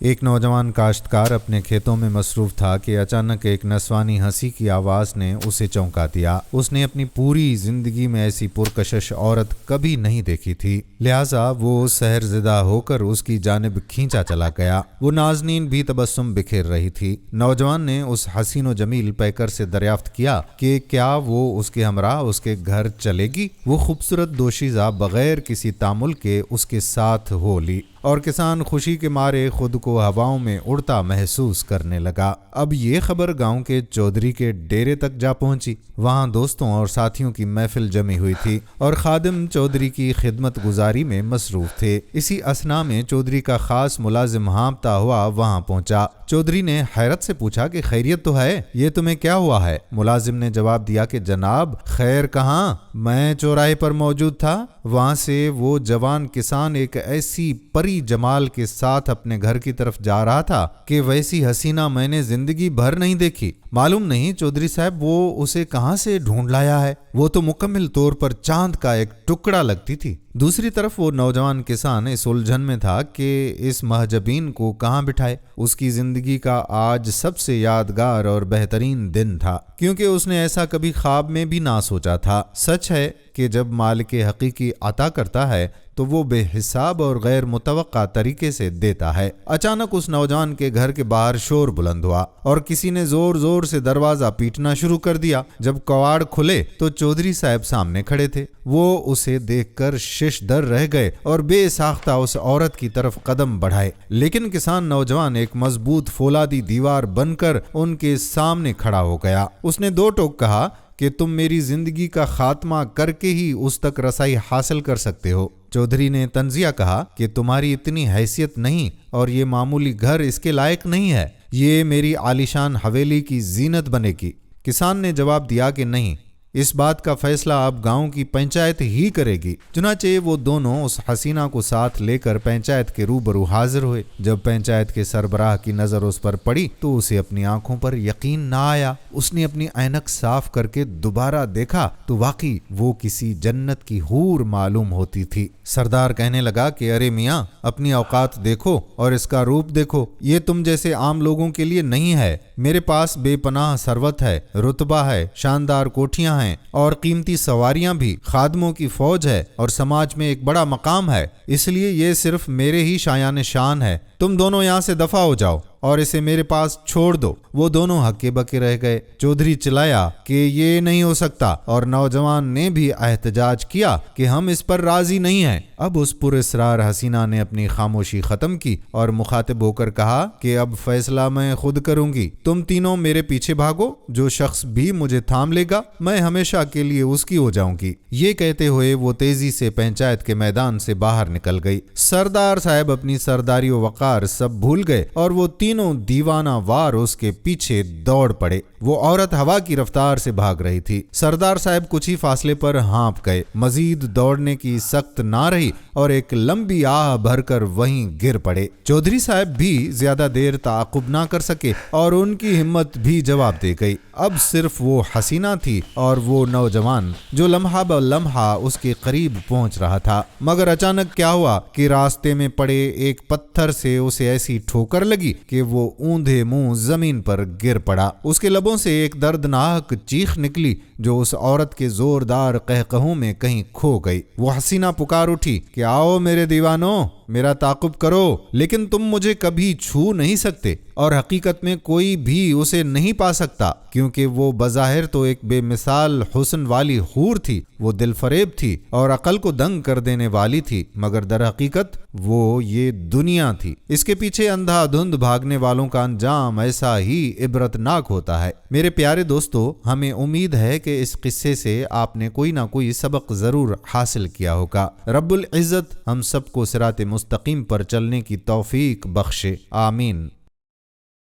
ایک نوجوان کاشتکار اپنے کھیتوں میں مصروف تھا کہ اچانک ایک نسوانی ہنسی کی آواز نے اسے چونکا دیا۔ اس نے اپنی پوری زندگی میں ایسی پرکشش عورت کبھی نہیں دیکھی تھی، لہٰذا وہ سحر زدہ ہو کر اس کی جانب کھینچا چلا گیا۔ وہ نازنین بھی تبسم بکھیر رہی تھی۔ نوجوان نے اس حسین و جمیل پیکر سے دریافت کیا کہ کیا وہ اس کے ہمراہ اس کے گھر چلے گی۔ وہ خوبصورت دوشیزہ بغیر کسی تامل کے اس کے ساتھ ہو لی اور کسان خوشی کے مارے خود کو ہواؤں میں اڑتا محسوس کرنے لگا۔ اب یہ خبر گاؤں کے چودھری کے ڈیرے تک جا پہنچی۔ وہاں دوستوں اور ساتھیوں کی محفل جمی ہوئی تھی اور خادم چودھری کی خدمت گزاری میں مصروف تھے۔ اسی اثنا میں چودھری کا خاص ملازم ہانپتا ہوا وہاں پہنچا۔ چودھری نے حیرت سے پوچھا کہ خیریت تو ہے، یہ تمہیں کیا ہوا ہے؟ ملازم نے جواب دیا کہ جناب خیر کہاں، میں چوراہے پر موجود تھا۔ وہاں سے وہ جوان کسان ایک ایسی پری جمال کے ساتھ اپنے گھر کی طرف جا رہا تھا کہ ویسی حسینہ میں نے زندگی بھر نہیں دیکھی۔ معلوم نہیں چودھری صاحب وہ اسے کہاں سے ڈھونڈ لایا ہے، وہ تو مکمل طور پر چاند کا ایک ٹکڑا لگتی تھی۔ دوسری طرف وہ نوجوان کسان اس الجھن میں تھا کہ اس مہجبین کو کہاں بٹھائے۔ اس کی زندگی کا آج سب سے یادگار اور بہترین دن تھا، کیونکہ اس نے ایسا کبھی خواب میں بھی نہ سوچا تھا۔ سچ ہے کہ جب مالک حقیقی عطا کرتا ہے تو وہ بے حساب اور غیر متوقع طریقے سے دیتا ہے۔ اچانک اس نوجوان کے گھر کے باہر شور بلند ہوا اور کسی نے زور زور سے دروازہ پیٹنا شروع کر دیا۔ جب کواڑ کھلے تو چودھری صاحب سامنے کھڑے تھے۔ وہ اسے دیکھ کر شش در رہ گئے اور بے ساختہ اس عورت کی طرف قدم بڑھائے، لیکن کسان نوجوان ایک مضبوط فولادی دیوار بن کر ان کے سامنے کھڑا ہو گیا۔ اس نے دو ٹوک کہا کہ تم میری زندگی کا خاتمہ کر کے ہی اس تک رسائی حاصل کر سکتے ہو۔ چودھری نے طنزیہ کہا کہ تمہاری اتنی حیثیت نہیں اور یہ معمولی گھر اس کے لائق نہیں ہے، یہ میری عالیشان حویلی کی زینت بنے گی۔ کسان نے جواب دیا کہ نہیں، اس بات کا فیصلہ اب گاؤں کی پنچایت ہی کرے گی۔ چنانچہ وہ دونوں اس حسینہ کو ساتھ لے کر پنچایت کے روبرو حاضر ہوئے۔ جب پنچایت کے سربراہ کی نظر اس پر پڑی تو اسے اپنی آنکھوں پر یقین نہ آیا۔ اس نے اپنی عینک صاف کر کے دوبارہ دیکھا تو واقعی وہ کسی جنت کی حور معلوم ہوتی تھی۔ سردار کہنے لگا کہ ارے میاں، اپنی اوقات دیکھو اور اس کا روپ دیکھو، یہ تم جیسے عام لوگوں کے لیے نہیں ہے۔ میرے پاس بے پناہ ثروت ہے، رتبہ ہے، شاندار کوٹھیاں ہیں اور قیمتی سواریاں بھی، خادموں کی فوج ہے اور سماج میں ایک بڑا مقام ہے، اس لیے یہ صرف میرے ہی شایان شان ہے۔ تم دونوں یہاں سے دفع ہو جاؤ اور اسے میرے پاس چھوڑ دو۔ وہ دونوں ہکے بکے رہ گئے۔ چودھری چلایا کہ یہ نہیں ہو سکتا اور نوجوان نے بھی احتجاج کیا کہ ہم اس پر راضی نہیں ہیں۔ اب اس پر اسرار حسینہ نے اپنی خاموشی ختم کی اور مخاطب ہو کر کہا کہ اب فیصلہ میں خود کروں گی، تم تینوں میرے پیچھے بھاگو، جو شخص بھی مجھے تھام لے گا میں ہمیشہ کے لیے اس کی ہو جاؤں گی۔ یہ کہتے ہوئے وہ تیزی سے پنچایت کے میدان سے باہر نکل گئی۔ سردار صاحب اپنی سرداری و وقار سب بھول گئے اور وہ تینوں دیوانہ وار اس کے پیچھے دوڑ پڑے۔ وہ عورت ہوا کی رفتار سے بھاگ رہی تھی۔ سردار صاحب کچھ ہی فاصلے پر ہانپ گئے، مزید دوڑنے کی سخت نہ رہی اور ایک لمبی آہ بھر کر وہیں گر پڑے۔ چودھری صاحب بھی زیادہ دیر تعاقب نہ کر سکے اور ان کی ہمت بھی جواب دے گئی۔ اب صرف وہ حسینہ تھی اور وہ نوجوان جو لمحہ بہ لمحہ اس کے قریب پہنچ رہا تھا۔ مگر اچانک کیا ہوا کہ راستے میں پڑے ایک پتھر سے اسے ایسی ٹھوکر لگی کہ وہ اوندھے منہ زمین پر گر پڑا۔ اس کے لبوں سے ایک دردناک چیخ نکلی جو اس عورت کے زوردار قہقہوں میں کہیں کھو گئی۔ وہ حسینہ پکار اٹھی کہ آؤ میرے دیوانوں، میرا تعاقب کرو، لیکن تم مجھے کبھی چھو نہیں سکتے اور حقیقت میں کوئی بھی اسے نہیں پا سکتا، کیونکہ وہ بظاہر تو ایک بے مثال حسن والی حور تھی، وہ دل فریب تھی اور عقل کو دنگ کر دینے والی تھی، مگر در حقیقت وہ یہ دنیا تھی۔ اس کے پیچھے اندھا دھند بھاگنے والوں کا انجام ایسا ہی عبرتناک ہوتا ہے۔ میرے پیارے دوستو، ہمیں امید ہے کہ اس قصے سے آپ نے کوئی نہ کوئی سبق ضرور حاصل کیا ہوگا۔ رب العزت ہم سب کو صراط مستقیم پر چلنے کی توفیق بخشے، آمین۔